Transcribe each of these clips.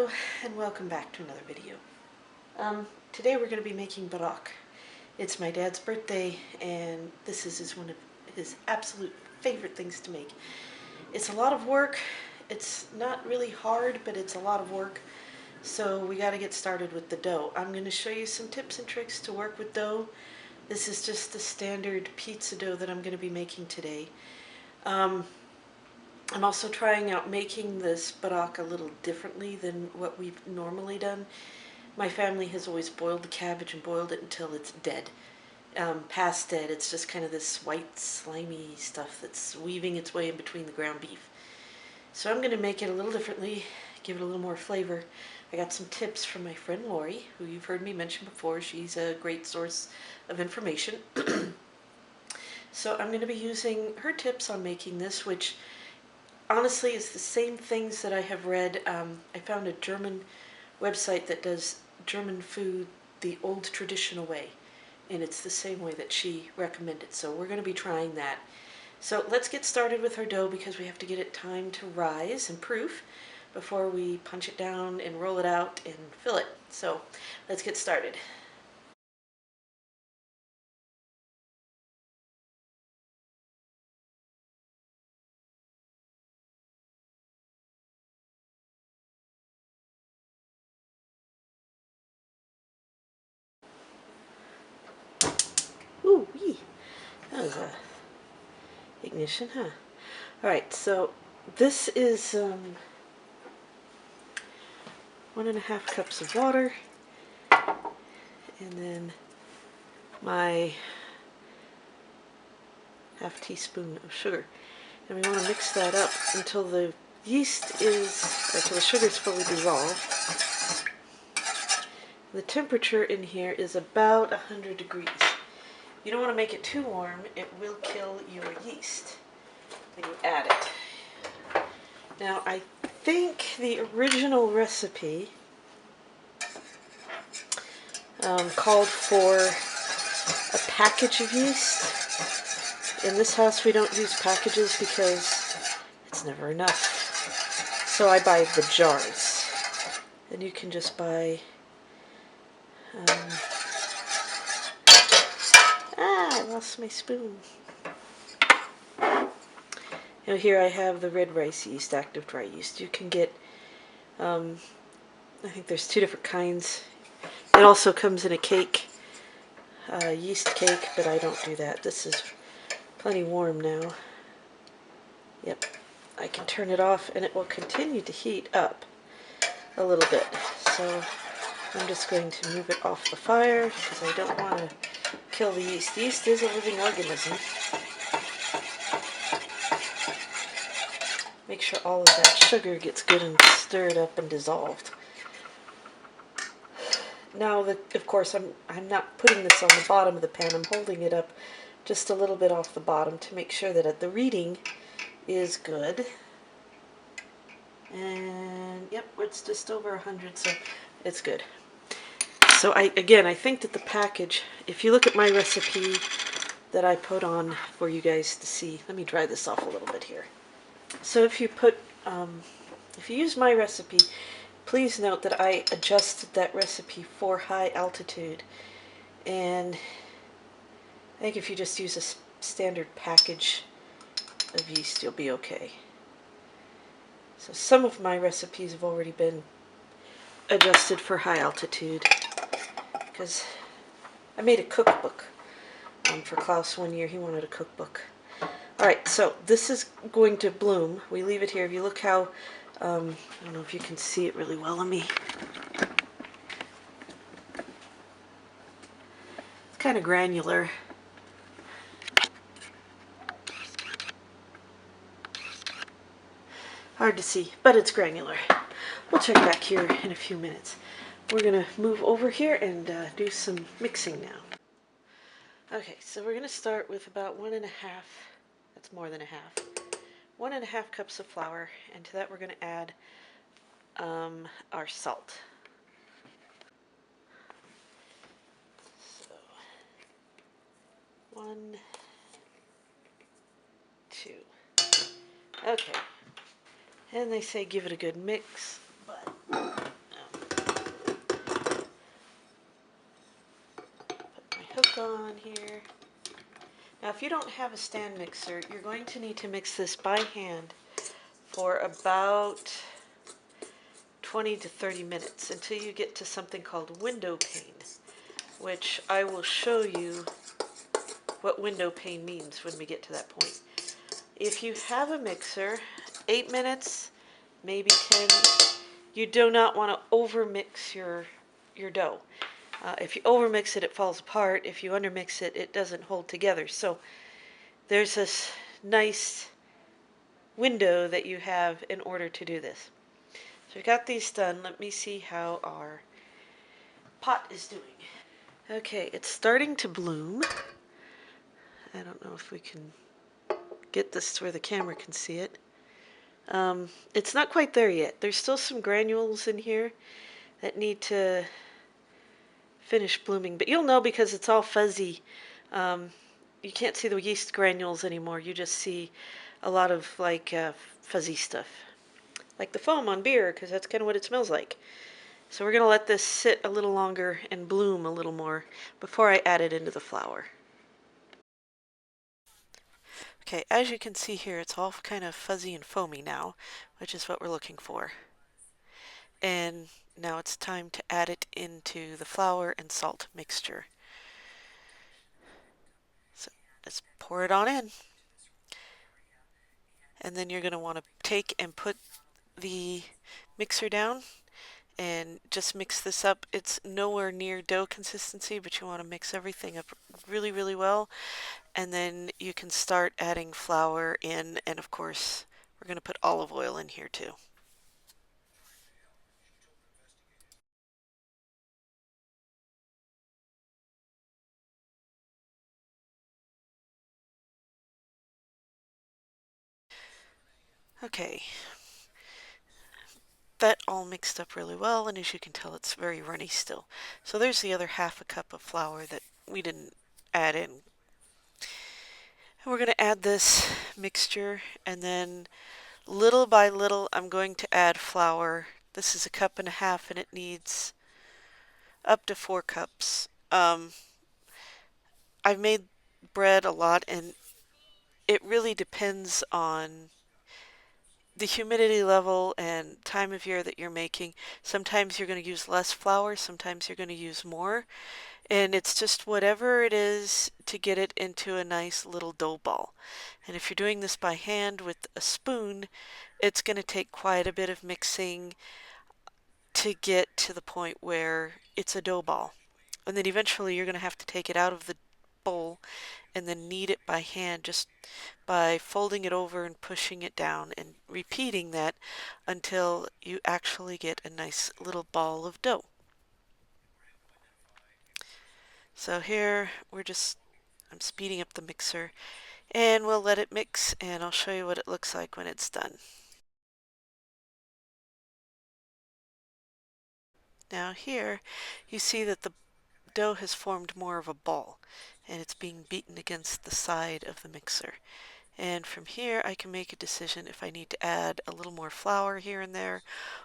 Hello and welcome back to another video. Today we're going to be making bierock. It's my dad's birthday and this is one of his absolute favorite things to make. It's a lot of work. It's not really hard, but it's a lot of work. So we got to get started with the dough. I'm going to show you some tips and tricks to work with dough. This is just the standard pizza dough that I'm going to be making today. I'm also trying out making this bierock a little differently than what we've normally done. My family has always boiled the cabbage and boiled it until it's dead. Past dead, it's just kind of this white slimy stuff that's weaving its way in between the ground beef. So I'm going to make it a little differently, give it a little more flavor. I got some tips from my friend Lori, who you've heard me mention before. She's a great source of information. So I'm going to be using her tips on making this, which honestly is the same things that I have read. I found a German website that does German food the old traditional way, and it's the same way that she recommended, so we're going to be trying that. So let's get started with our dough because we have to get it time to rise and proof before we punch it down and roll it out and fill it. So let's get started. Ooh wee, that was a ignition, huh? All right, so this is 1.5 cups of water, and then my ½ teaspoon of sugar. And we want to mix that up until the until the sugar is fully dissolved. The temperature in here is about 100 degrees. You don't want to make it too warm, it will kill your yeast when you add it. Now, I think the original recipe called for a package of yeast. In this house we don't use packages because it's never enough. So I buy the jars. And you can just buy I lost my spoon. Now here I have the red rice yeast, active dry yeast. You can get, I think there's 2 different kinds. It also comes in a cake, yeast cake, but I don't do that. This is plenty warm now. Yep, I can turn it off and it will continue to heat up a little bit. So I'm just going to move it off the fire because I don't want to kill the yeast. Yeast is a living organism. Make sure all of that sugar gets good and stirred up and dissolved. Now, of course, I'm not putting this on the bottom of the pan. I'm holding it up just a little bit off the bottom to make sure that the reading is good. And yep, it's just over 100, so it's good. So I think that the package, if you look at my recipe that I put on for you guys to see, let me dry this off a little bit here. So if you use my recipe, please note that I adjusted that recipe for high altitude, and I think if you just use a standard package of yeast, you'll be okay. So some of my recipes have already been adjusted for high altitude because I made a cookbook for Klaus one year. He wanted a cookbook. Alright, so this is going to bloom. We leave it here. If you look how, I don't know if you can see it really well on me. It's kind of granular. Hard to see, but it's granular. We'll check back here in a few minutes. We're going to move over here and do some mixing now. Okay, so we're going to start with about 1.5, that's more than a half, 1.5 cups of flour, and to that we're going to add our salt. So, 1, 2. Okay. And they say give it a good mix, but on here. Now, if you don't have a stand mixer, you're going to need to mix this by hand for about 20 to 30 minutes until you get to something called window pane, which I will show you what window pane means when we get to that point. If you have a mixer, 8 minutes, maybe 10. You do not want to overmix your dough. If you overmix it, it falls apart. If you undermix it, it doesn't hold together. So there's this nice window that you have in order to do this. So we got these done. Let me see how our pot is doing. Okay, it's starting to bloom. I don't know if we can get this to where the camera can see it. It's not quite there yet. There's still some granules in here that need to finish blooming, but you'll know because it's all fuzzy. You can't see the yeast granules anymore. You just see a lot of like fuzzy stuff, like the foam on beer, because that's kind of what it smells like. So we're going to let this sit a little longer and bloom a little more before I add it into the flour. Okay, as you can see here, it's all kind of fuzzy and foamy now, which is what we're looking for. And now it's time to add it into the flour and salt mixture. So let's pour it on in. And then you're going to want to take and put the mixer down and just mix this up. It's nowhere near dough consistency, but you want to mix everything up really, really well. And then you can start adding flour in, and of course, we're going to put olive oil in here too. Okay, that all mixed up really well, and as you can tell, it's very runny still. So there's the other half a cup of flour that we didn't add in. And we're going to add this mixture, and then little by little, I'm going to add flour. This is 1.5 cups, and it needs up to 4 cups. I've made bread a lot, and it really depends on the humidity level and time of year that you're making. Sometimes you're going to use less flour, sometimes you're going to use more, and it's just whatever it is to get it into a nice little dough ball. And if you're doing this by hand with a spoon, it's going to take quite a bit of mixing to get to the point where it's a dough ball. And then eventually you're going to have to take it out of the bowl and then knead it by hand just by folding it over and pushing it down and repeating that until you actually get a nice little ball of dough. So here I'm speeding up the mixer and we'll let it mix and I'll show you what it looks like when it's done. Now here you see that the dough has formed more of a ball and it's being beaten against the side of the mixer. And from here I can make a decision if I need to add a little more flour here and there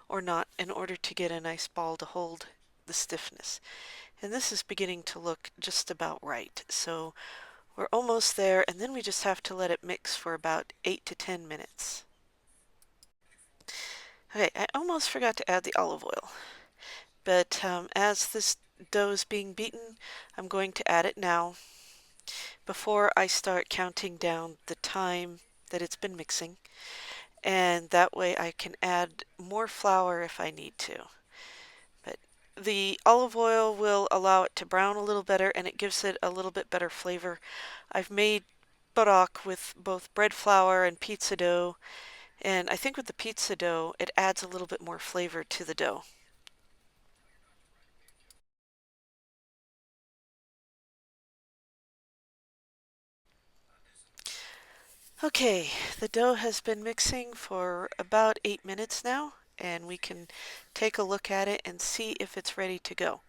or not in order to get a nice ball to hold the stiffness. And this is beginning to look just about right. So we're almost there, and then we just have to let it mix for about 8 to 10 minutes. Okay, I almost forgot to add the olive oil. But as this dough is being beaten, I'm going to add it now before I start counting down the time that it's been mixing. And that way I can add more flour if I need to. But the olive oil will allow it to brown a little better and it gives it a little bit better flavor. I've made bierock with both bread flour and pizza dough, and I think with the pizza dough it adds a little bit more flavor to the dough. Okay, the dough has been mixing for about 8 minutes now, and we can take a look at it and see if it's ready to go.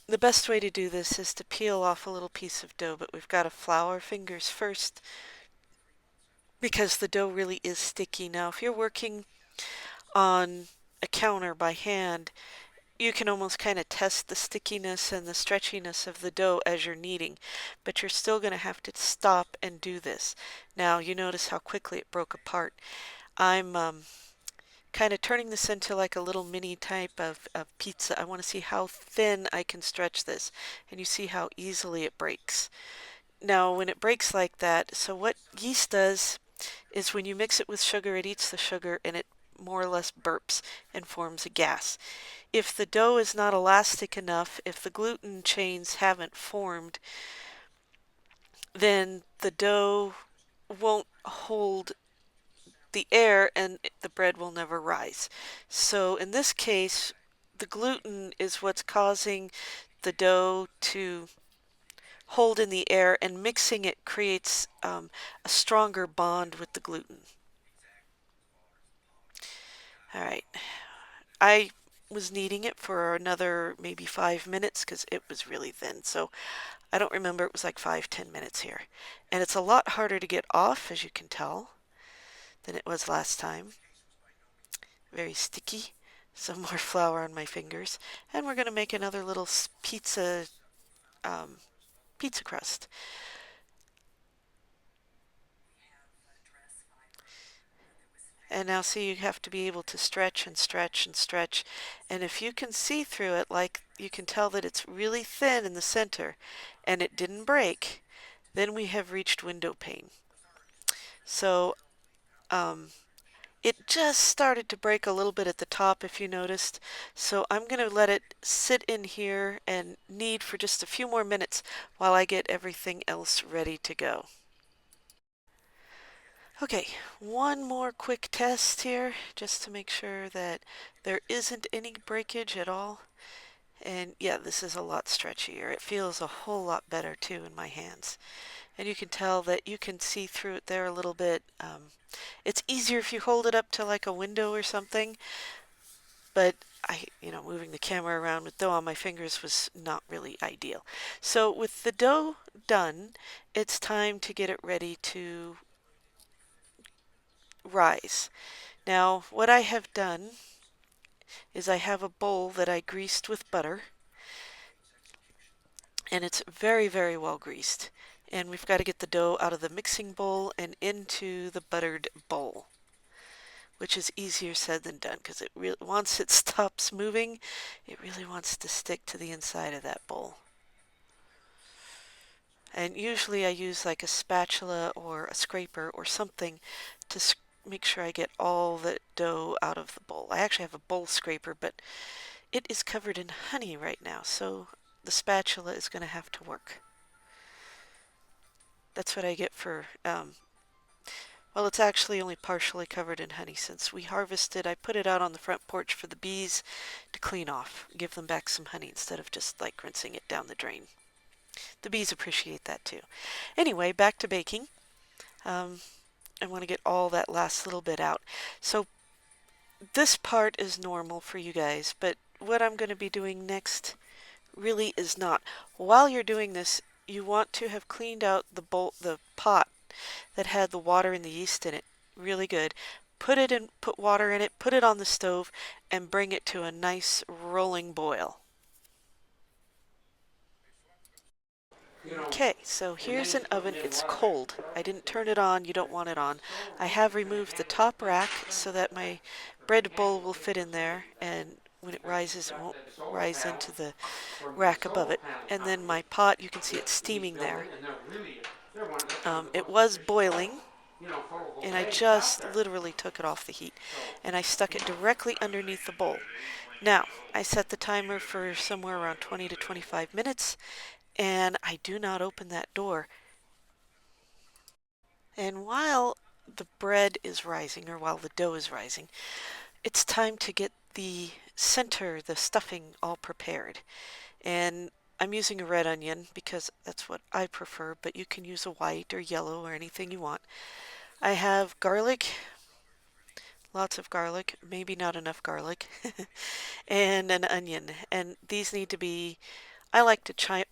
The best way to do this is to peel off a little piece of dough, but we've got to flour fingers first because the dough really is sticky. Now, if you're working on a counter by hand, you can almost kind of test the stickiness and the stretchiness of the dough as you're kneading, but you're still going to have to stop and do this. Now, you notice how quickly it broke apart. I'm kind of turning this into like a little mini type of pizza. I want to see how thin I can stretch this, and you see how easily it breaks. Now, when it breaks like that, so what yeast does is when you mix it with sugar, it eats the sugar and it more or less burps and forms a gas. If the dough is not elastic enough, if the gluten chains haven't formed, then the dough won't hold the air and the bread will never rise. So in this case, the gluten is what's causing the dough to hold in the air, and mixing it creates a stronger bond with the gluten. All right, I was kneading it for another maybe 5 minutes because it was really thin. So I don't remember, it was like 5-10 minutes here. And it's a lot harder to get off, as you can tell, than it was last time. Very sticky. Some more flour on my fingers. And we're going to make another little pizza crust. And now see, you have to be able to stretch and stretch and stretch. And if you can see through it, like you can tell that it's really thin in the center and it didn't break, then we have reached window pane. So it just started to break a little bit at the top, if you noticed. So I'm going to let it sit in here and knead for just a few more minutes while I get everything else ready to go. Okay, one more quick test here just to make sure that there isn't any breakage at all. And yeah, this is a lot stretchier. It feels a whole lot better too in my hands. And you can tell that you can see through it there a little bit. It's easier if you hold it up to like a window or something, but moving the camera around with dough on my fingers was not really ideal. So with the dough done, it's time to get it ready to rise. Now, what I have done is I have a bowl that I greased with butter, and it's very, very well greased. And we've got to get the dough out of the mixing bowl and into the buttered bowl, which is easier said than done because it really, once it stops moving, it really wants to stick to the inside of that bowl. And usually I use like a spatula or a scraper or something to make sure I get all the dough out of the bowl. I actually have a bowl scraper, but it is covered in honey right now, so the spatula is going to have to work. That's what I get for, well, it's actually only partially covered in honey since we harvested. I put it out on the front porch for the bees to clean off, give them back some honey instead of just like rinsing it down the drain. The bees appreciate that too. Anyway, back to baking. I want to get all that last little bit out. So this part is normal for you guys, but what I'm going to be doing next really is not. While you're doing this, you want to have cleaned out the pot that had the water and the yeast in it really good. Put water in it, put it on the stove, and bring it to a nice rolling boil. Okay, so here's an oven. It's cold. I didn't turn it on. You don't want it on. I have removed the top rack so that my bread bowl will fit in there, and when it rises, it won't rise into the rack above it. And then my pot, you can see it's steaming there. It was boiling, and I just literally took it off the heat, and I stuck it directly underneath the bowl. Now, I set the timer for somewhere around 20 to 25 minutes, and I do not open that door. And while the bread is rising, or while the dough is rising, it's time to get the center, the stuffing, all prepared. And I'm using a red onion because that's what I prefer, but you can use a white or yellow or anything you want. I have garlic, lots of garlic, maybe not enough garlic, and an onion. And these need to be, I like to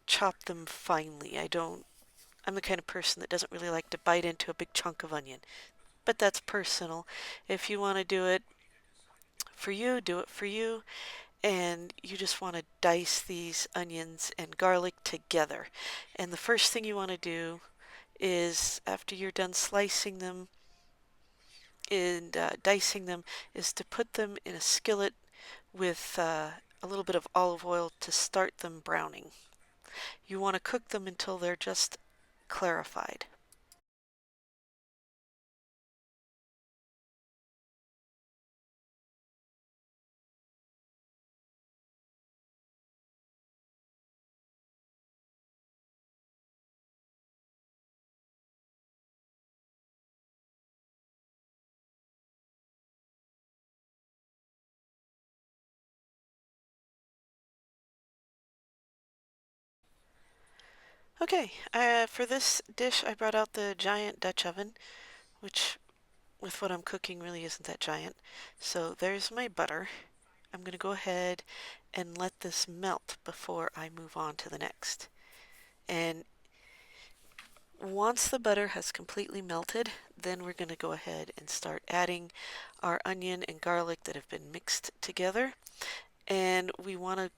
chop them finely. I'm the kind of person that doesn't really like to bite into a big chunk of onion. But that's personal. If you want to do it for you, do it for you. and you just want to dice these onions and garlic together. And the first thing you want to do is, after you're done slicing them and dicing them, is to put them in a skillet with a little bit of olive oil to start them browning. You want to cook them until they're just clarified. Okay, for this dish I brought out the giant Dutch oven, which with what I'm cooking really isn't that giant. So there's my butter. I'm going to go ahead and let this melt before I move on to the next. And once the butter has completely melted, then we're going to go ahead and start adding our onion and garlic that have been mixed together. And we want to,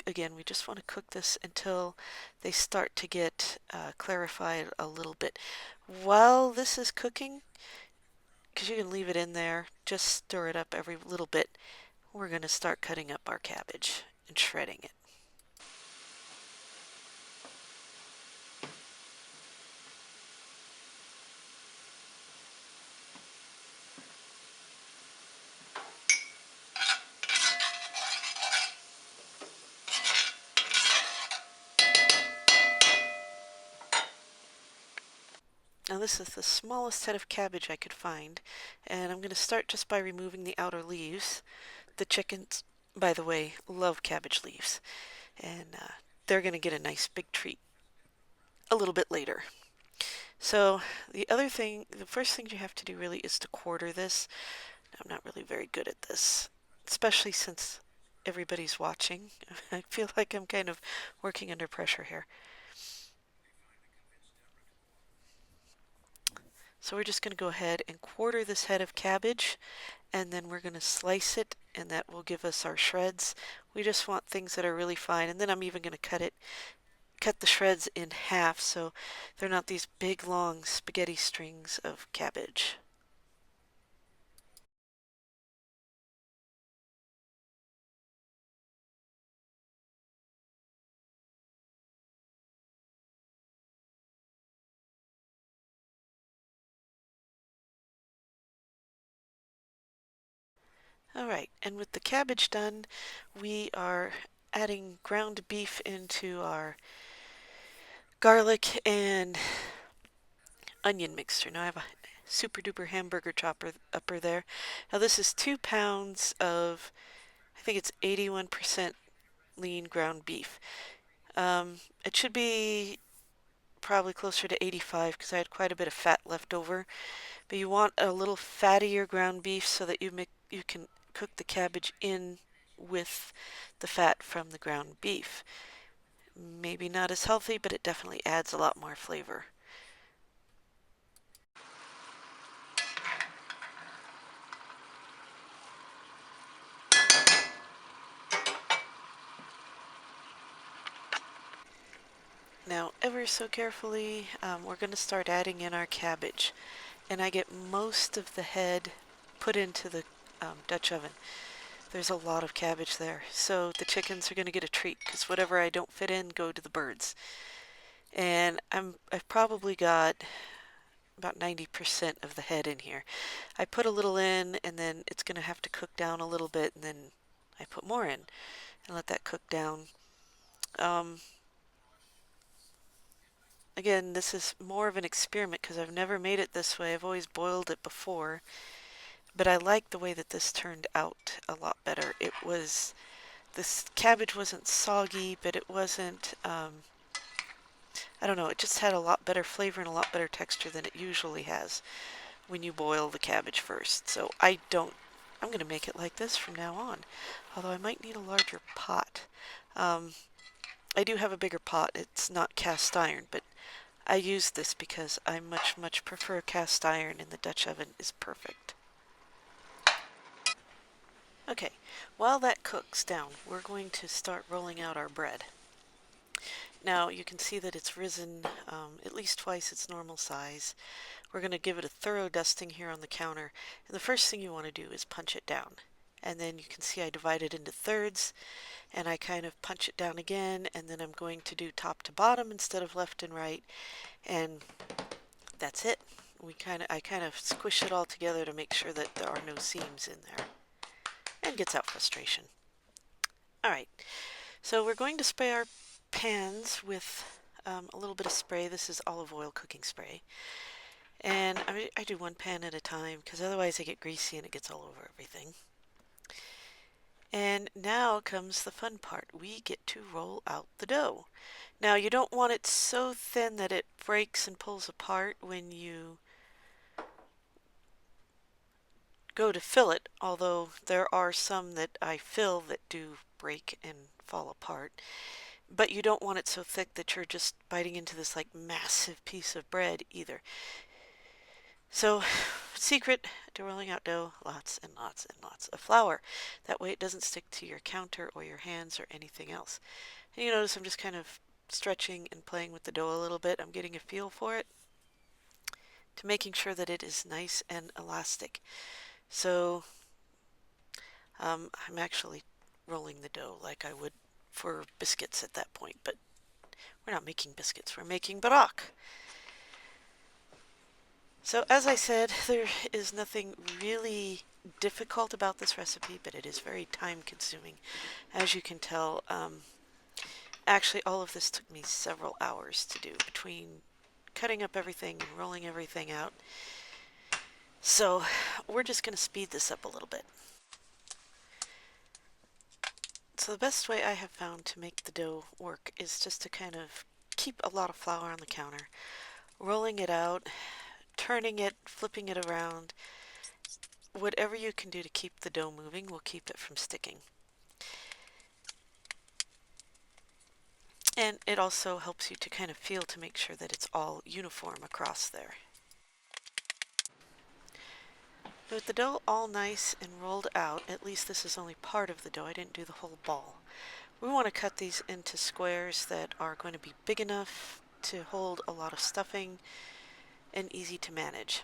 again, we just want to cook this until they start to get clarified a little bit. While this is cooking, because you can leave it in there, just stir it up every little bit. We're going to start cutting up our cabbage and shredding it. Now this is the smallest head of cabbage I could find, and I'm going to start just by removing the outer leaves. The chickens, by the way, love cabbage leaves, and they're going to get a nice big treat a little bit later. So the first thing you have to do really is to quarter this. I'm not really very good at this, especially since everybody's watching. I feel like I'm kind of working under pressure here. So we're just going to go ahead and quarter this head of cabbage, and then we're going to slice it, and that will give us our shreds. We just want things that are really fine, and then I'm even going to cut the shreds in half so they're not these big long spaghetti strings of cabbage. All right, and with the cabbage done, we are adding ground beef into our garlic and onion mixture. Now I have a super duper hamburger chopper upper there. Now this is 2 pounds of, I think it's 81% lean ground beef. It should be probably closer to 85 because I had quite a bit of fat left over. But you want a little fattier ground beef so that you can cook the cabbage in with the fat from the ground beef. Maybe not as healthy, but it definitely adds a lot more flavor. Now, ever so carefully, we're going to start adding in our cabbage. And I get most of the head put into the Dutch oven. There's a lot of cabbage there. So the chickens are going to get a treat because whatever I don't fit in go to the birds. And I've probably got about 90% of the head in here. I put a little in and then it's going to have to cook down a little bit and then I put more in and let that cook down. Um, Again, this is more of an experiment because I've never made it this way. I've always boiled it before, but I like the way that this turned out a lot better. This cabbage wasn't soggy, but it wasn't, I don't know, it just had a lot better flavor and a lot better texture than it usually has when you boil the cabbage first. So I'm going to make it like this from now on, although I might need a larger pot. I do have a bigger pot. It's not cast iron, but I use this because I much prefer cast iron and the Dutch oven is perfect. Okay, while that cooks down, we're going to start rolling out our bread. Now you can see that it's risen at least twice its normal size. We're going to give it a thorough dusting here on the counter, and the first thing you want to do is punch it down. And then you can see I divide it into thirds, and I kind of punch it down again, and then I'm going to do top to bottom instead of left and right, and that's it. I kind of squish it all together to make sure that there are no seams in there, and gets out frustration. All right, so we're going to spray our pans with a little bit of spray. This is olive oil cooking spray. And I do one pan at a time because otherwise I get greasy and it gets all over everything. And now comes the fun part. We get to roll out the dough. Now you don't want it so thin that it breaks and pulls apart when you go to fill it, although there are some that I fill that do break and fall apart. But you don't want it so thick that you're just biting into this like massive piece of bread either. So, secret to rolling out dough, lots and lots and lots of flour. That way it doesn't stick to your counter or your hands or anything else. And you notice I'm just kind of stretching and playing with the dough a little bit. I'm getting a feel for it to making sure that it is nice and elastic. So, I'm actually rolling the dough like I would for biscuits at that point, but we're not making biscuits, we're making bierock. So as I said, there is nothing really difficult about this recipe, but it is very time consuming. As you can tell, actually all of this took me several hours to do between cutting up everything and rolling everything out. So we're just going to speed this up a little bit. So the best way I have found to make the dough work is just to kind of keep a lot of flour on the counter, rolling it out, turning it, flipping it around. Whatever you can do to keep the dough moving will keep it from sticking. And it also helps you to kind of feel to make sure that it's all uniform across there. With the dough all nice and rolled out, at least this is only part of the dough, I didn't do the whole ball. We want to cut these into squares that are going to be big enough to hold a lot of stuffing and easy to manage.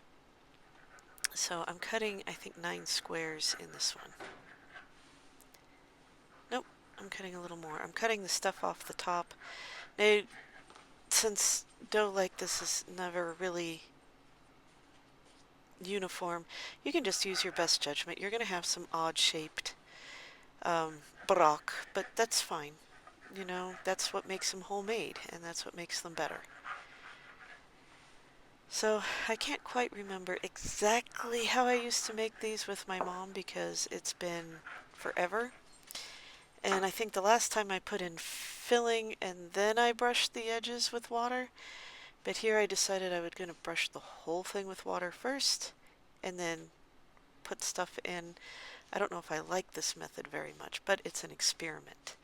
So I'm cutting, I think, 9 squares in this one. Nope, I'm cutting a little more. I'm cutting the stuff off the top. Now, since dough like this is never really uniform, you can just use your best judgment. You're going to have some odd-shaped bierock, but that's fine. You know, that's what makes them homemade, and that's what makes them better. So I can't quite remember exactly how I used to make these with my mom because it's been forever. And I think the last time I put in filling and then I brushed the edges with water. But here I decided I was going to brush the whole thing with water first and then put stuff in. I don't know if I like this method very much, but it's an experiment.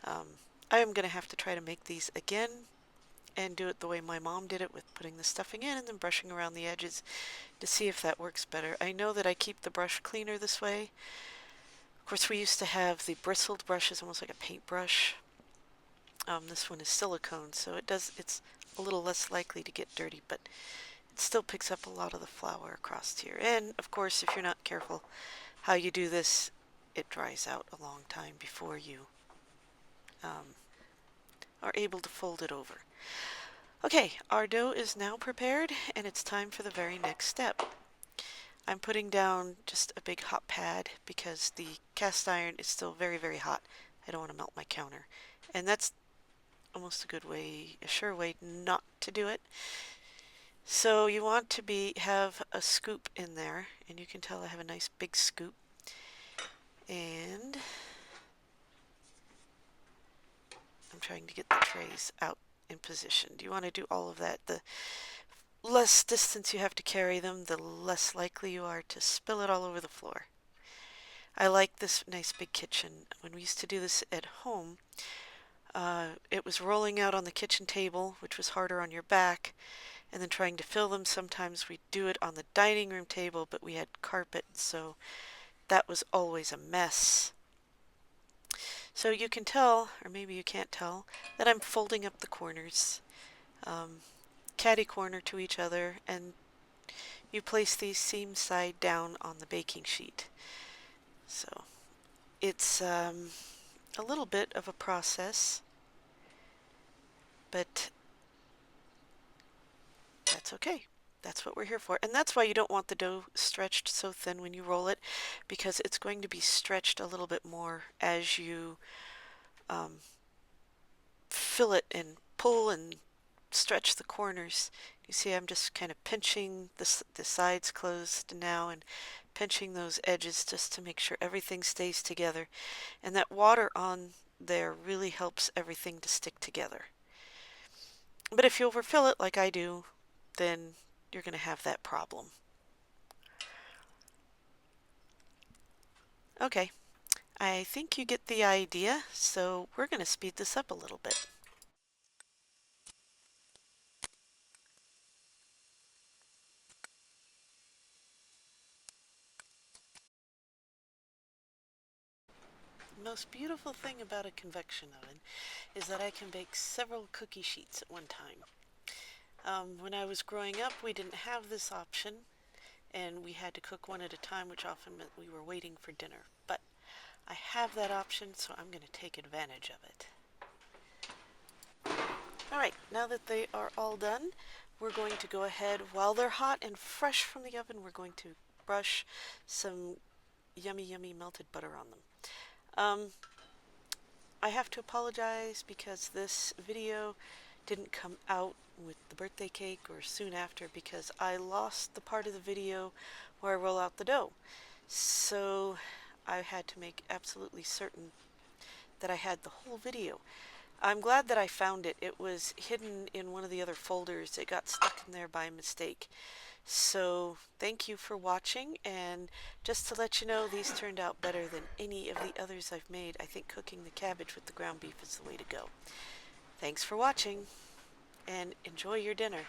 I am going to have to try to make these again and do it the way my mom did it with putting the stuffing in and then brushing around the edges to see if that works better. I know that I keep the brush cleaner this way. Of course, we used to have the bristled brushes, almost like a paintbrush. This one is silicone, so it's a little less likely to get dirty, but it still picks up a lot of the flour across here. And of course, if you're not careful how you do this, it dries out a long time before you are able to fold it over. Okay, our dough is now prepared, and it's time for the very next step. I'm putting down just a big hot pad because the cast iron is still very, very hot. I don't want to melt my counter. And that's almost a sure way not to do it. So you want to have a scoop in there, and you can tell I have a nice big scoop. And I'm trying to get the trays out in position. Do you want to do all of that? The less distance you have to carry them, the less likely you are to spill it all over the floor. I like this nice big kitchen. When we used to do this at home, it was rolling out on the kitchen table, which was harder on your back, and then trying to fill them. Sometimes we'd do it on the dining room table, but we had carpet, so that was always a mess. So you can tell, or maybe you can't tell, that I'm folding up the corners, catty corner to each other, and you place these seam side down on the baking sheet. So it's a little bit of a process, but that's okay. That's what we're here for. And that's why you don't want the dough stretched so thin when you roll it, because it's going to be stretched a little bit more as you fill it and pull and stretch the corners. You see I'm just kind of pinching the sides closed now and pinching those edges just to make sure everything stays together. And that water on there really helps everything to stick together. But if you overfill it like I do, then you're going to have that problem. Okay, I think you get the idea, so we're going to speed this up a little bit. The most beautiful thing about a convection oven is that I can bake several cookie sheets at one time. When I was growing up, we didn't have this option, and we had to cook one at a time, which often meant we were waiting for dinner. But I have that option, so I'm going to take advantage of it. Alright, now that they are all done, we're going to go ahead, while they're hot and fresh from the oven, we're going to brush some yummy, yummy melted butter on them. I have to apologize because this video didn't come out with the birthday cake or soon after, because I lost the part of the video where I roll out the dough. So I had to make absolutely certain that I had the whole video. I'm glad that I found it. It was hidden in one of the other folders. It got stuck in there by mistake. So thank you for watching, and just to let you know, these turned out better than any of the others I've made. I think cooking the cabbage with the ground beef is the way to go. Thanks for watching, and enjoy your dinner.